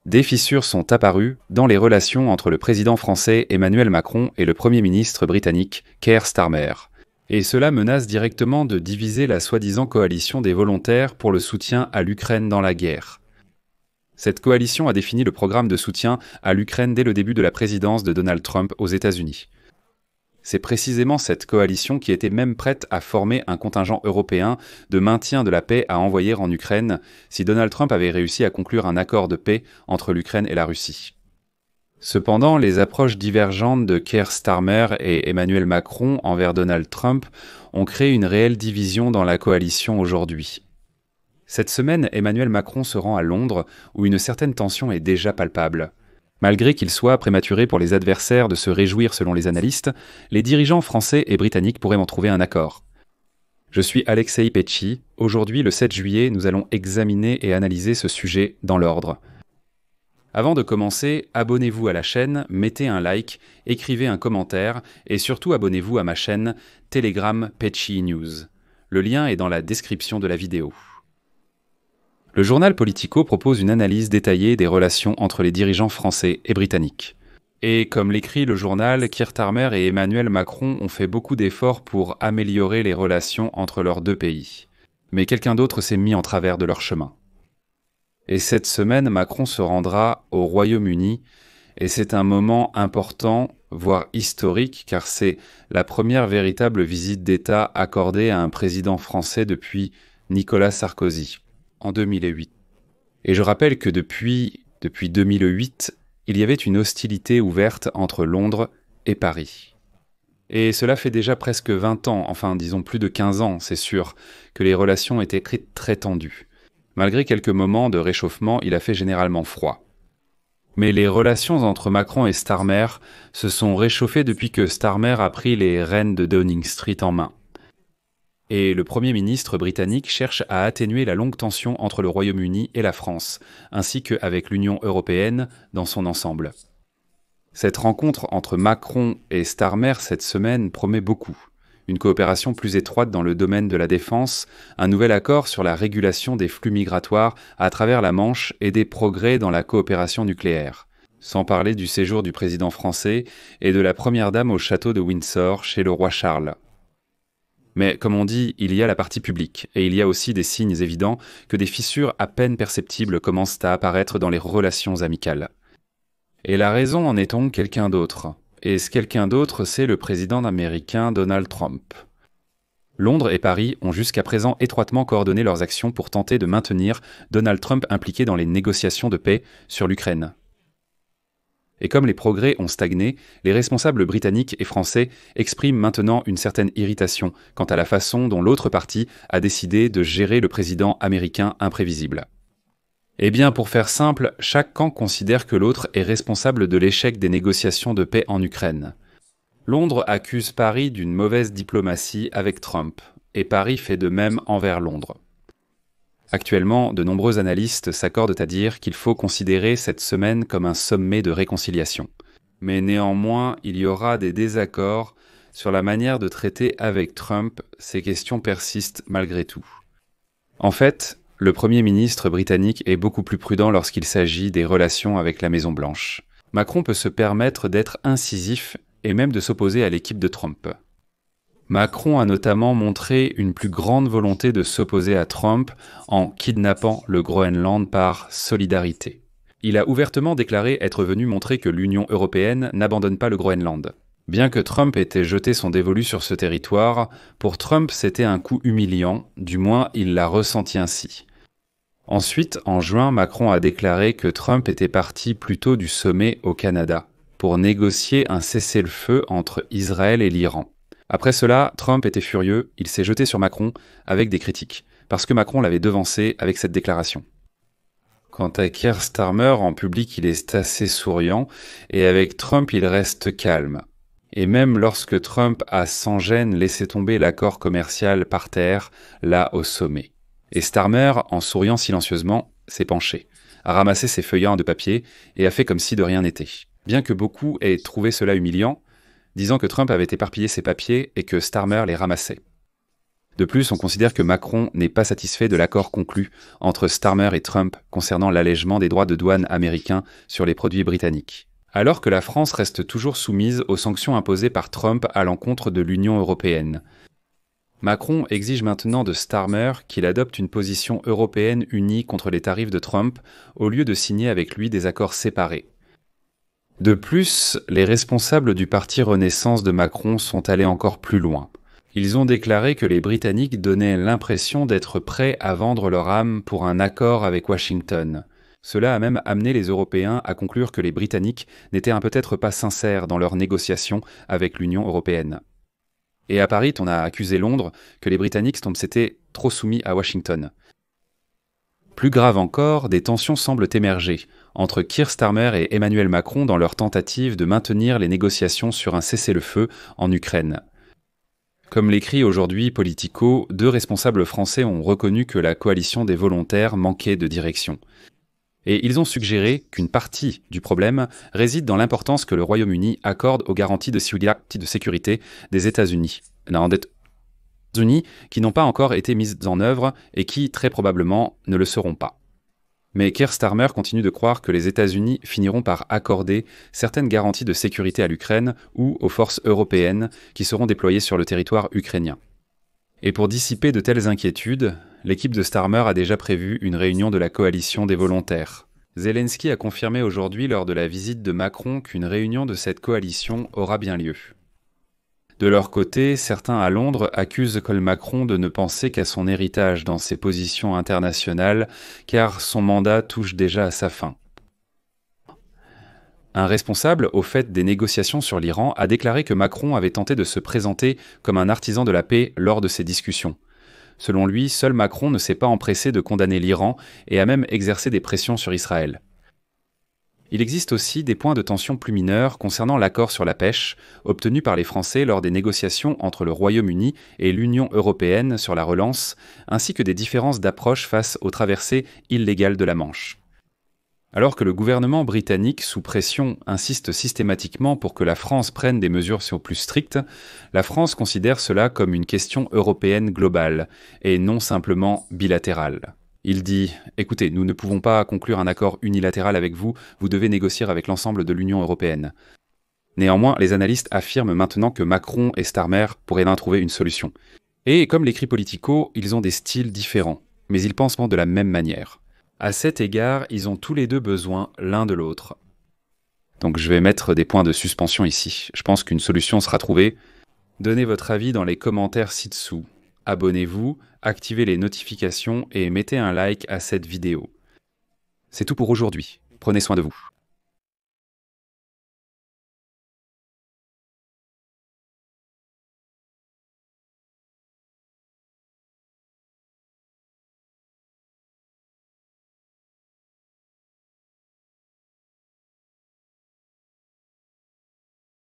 Des fissures sont apparues dans les relations entre le président français Emmanuel Macron et le Premier ministre britannique Keir Starmer. Et cela menace directement de diviser la soi-disant coalition des volontaires pour le soutien à l'Ukraine dans la guerre. Cette coalition a défini le programme de soutien à l'Ukraine dès le début de la présidence de Donald Trump aux États-Unis. C'est précisément cette coalition qui était même prête à former un contingent européen de maintien de la paix à envoyer en Ukraine si Donald Trump avait réussi à conclure un accord de paix entre l'Ukraine et la Russie. Cependant, les approches divergentes de Keir Starmer et Emmanuel Macron envers Donald Trump ont créé une réelle division dans la coalition aujourd'hui. Cette semaine, Emmanuel Macron se rend à Londres, où une certaine tension est déjà palpable. Malgré qu'il soit prématuré pour les adversaires de se réjouir selon les analystes, les dirigeants français et britanniques pourraient en trouver un accord. Je suis Alexei Petchy. Aujourd'hui, le 7 juillet, nous allons examiner et analyser ce sujet dans l'ordre. Avant de commencer, abonnez-vous à la chaîne, mettez un like, écrivez un commentaire et surtout abonnez-vous à ma chaîne Telegram Petchy News. Le lien est dans la description de la vidéo. Le journal Politico propose une analyse détaillée des relations entre les dirigeants français et britanniques. Et comme l'écrit le journal, Keir Starmer et Emmanuel Macron ont fait beaucoup d'efforts pour améliorer les relations entre leurs deux pays. Mais quelqu'un d'autre s'est mis en travers de leur chemin. Et cette semaine, Macron se rendra au Royaume-Uni, et c'est un moment important, voire historique, car c'est la première véritable visite d'État accordée à un président français depuis Nicolas Sarkozy, en 2008. Et je rappelle que depuis 2008, il y avait une hostilité ouverte entre Londres et Paris. Et cela fait déjà presque 20 ans, enfin disons plus de 15 ans, c'est sûr, que les relations étaient très tendues. Malgré quelques moments de réchauffement, il a fait généralement froid. Mais les relations entre Macron et Starmer se sont réchauffées depuis que Starmer a pris les rênes de Downing Street en main. Et le Premier ministre britannique cherche à atténuer la longue tension entre le Royaume-Uni et la France, ainsi qu'avec l'Union européenne dans son ensemble. Cette rencontre entre Macron et Starmer cette semaine promet beaucoup. Une coopération plus étroite dans le domaine de la défense, un nouvel accord sur la régulation des flux migratoires à travers la Manche et des progrès dans la coopération nucléaire. Sans parler du séjour du président français et de la première dame au château de Windsor chez le roi Charles. Mais comme on dit, il y a la partie publique, et il y a aussi des signes évidents que des fissures à peine perceptibles commencent à apparaître dans les relations amicales. Et la raison en est donc quelqu'un d'autre. Et ce quelqu'un d'autre, c'est le président américain Donald Trump. Londres et Paris ont jusqu'à présent étroitement coordonné leurs actions pour tenter de maintenir Donald Trump impliqué dans les négociations de paix sur l'Ukraine. Et comme les progrès ont stagné, les responsables britanniques et français expriment maintenant une certaine irritation quant à la façon dont l'autre partie a décidé de gérer le président américain imprévisible. Eh bien, pour faire simple, chaque camp considère que l'autre est responsable de l'échec des négociations de paix en Ukraine. Londres accuse Paris d'une mauvaise diplomatie avec Trump, et Paris fait de même envers Londres. Actuellement, de nombreux analystes s'accordent à dire qu'il faut considérer cette semaine comme un sommet de réconciliation. Mais néanmoins, il y aura des désaccords sur la manière de traiter avec Trump. Ces questions persistent malgré tout. En fait, le Premier ministre britannique est beaucoup plus prudent lorsqu'il s'agit des relations avec la Maison-Blanche. Macron peut se permettre d'être incisif et même de s'opposer à l'équipe de Trump. Macron a notamment montré une plus grande volonté de s'opposer à Trump en kidnappant le Groenland par solidarité. Il a ouvertement déclaré être venu montrer que l'Union européenne n'abandonne pas le Groenland. Bien que Trump ait jeté son dévolu sur ce territoire, pour Trump c'était un coup humiliant, du moins il l'a ressenti ainsi. Ensuite, en juin, Macron a déclaré que Trump était parti plutôt du sommet au Canada pour négocier un cessez-le-feu entre Israël et l'Iran. Après cela, Trump était furieux, il s'est jeté sur Macron avec des critiques, parce que Macron l'avait devancé avec cette déclaration. Quant à Keir Starmer, en public il est assez souriant, et avec Trump il reste calme. Et même lorsque Trump a sans gêne laissé tomber l'accord commercial par terre, là au sommet. Et Starmer, en souriant silencieusement, s'est penché, a ramassé ses feuillants de papier et a fait comme si de rien n'était. Bien que beaucoup aient trouvé cela humiliant, disant que Trump avait éparpillé ses papiers et que Starmer les ramassait. De plus, on considère que Macron n'est pas satisfait de l'accord conclu entre Starmer et Trump concernant l'allègement des droits de douane américains sur les produits britanniques. Alors que la France reste toujours soumise aux sanctions imposées par Trump à l'encontre de l'Union européenne. Macron exige maintenant de Starmer qu'il adopte une position européenne unie contre les tarifs de Trump au lieu de signer avec lui des accords séparés. De plus, les responsables du parti Renaissance de Macron sont allés encore plus loin. Ils ont déclaré que les Britanniques donnaient l'impression d'être prêts à vendre leur âme pour un accord avec Washington. Cela a même amené les Européens à conclure que les Britanniques n'étaient peut-être pas sincères dans leurs négociations avec l'Union européenne. Et à Paris, on a accusé Londres que les Britanniques s'étaient trop soumis à Washington. Plus grave encore, des tensions semblent émerger entre Keir Starmer et Emmanuel Macron dans leur tentative de maintenir les négociations sur un cessez-le-feu en Ukraine. Comme l'écrit aujourd'hui Politico, 2 responsables français ont reconnu que la coalition des volontaires manquait de direction. Et ils ont suggéré qu'une partie du problème réside dans l'importance que le Royaume-Uni accorde aux garanties de sécurité des États-Unis. Qui n'ont pas encore été mises en œuvre et qui, très probablement, ne le seront pas. Mais Keir Starmer continue de croire que les États-Unis finiront par accorder certaines garanties de sécurité à l'Ukraine ou aux forces européennes qui seront déployées sur le territoire ukrainien. Et pour dissiper de telles inquiétudes, l'équipe de Starmer a déjà prévu une réunion de la coalition des volontaires. Zelensky a confirmé aujourd'hui lors de la visite de Macron qu'une réunion de cette coalition aura bien lieu. De leur côté, certains à Londres accusent Macron de ne penser qu'à son héritage dans ses positions internationales, car son mandat touche déjà à sa fin. Un responsable au fait des négociations sur l'Iran a déclaré que Macron avait tenté de se présenter comme un artisan de la paix lors de ces discussions. Selon lui, seul Macron ne s'est pas empressé de condamner l'Iran et a même exercé des pressions sur Israël. Il existe aussi des points de tension plus mineurs concernant l'accord sur la pêche, obtenu par les Français lors des négociations entre le Royaume-Uni et l'Union européenne sur la relance, ainsi que des différences d'approche face aux traversées illégales de la Manche. Alors que le gouvernement britannique, sous pression, insiste systématiquement pour que la France prenne des mesures plus strictes, la France considère cela comme une question européenne globale, et non simplement bilatérale. Il dit « Écoutez, nous ne pouvons pas conclure un accord unilatéral avec vous, vous devez négocier avec l'ensemble de l'Union européenne. » Néanmoins, les analystes affirment maintenant que Macron et Starmer pourraient bien trouver une solution. Et comme l'écrit Politico, ils ont des styles différents, mais ils pensent de la même manière. À cet égard, ils ont tous les deux besoin l'un de l'autre. Donc je vais mettre des points de suspension ici. Je pense qu'une solution sera trouvée. Donnez votre avis dans les commentaires ci-dessous. Abonnez-vous, activez les notifications et mettez un like à cette vidéo. C'est tout pour aujourd'hui. Prenez soin de vous.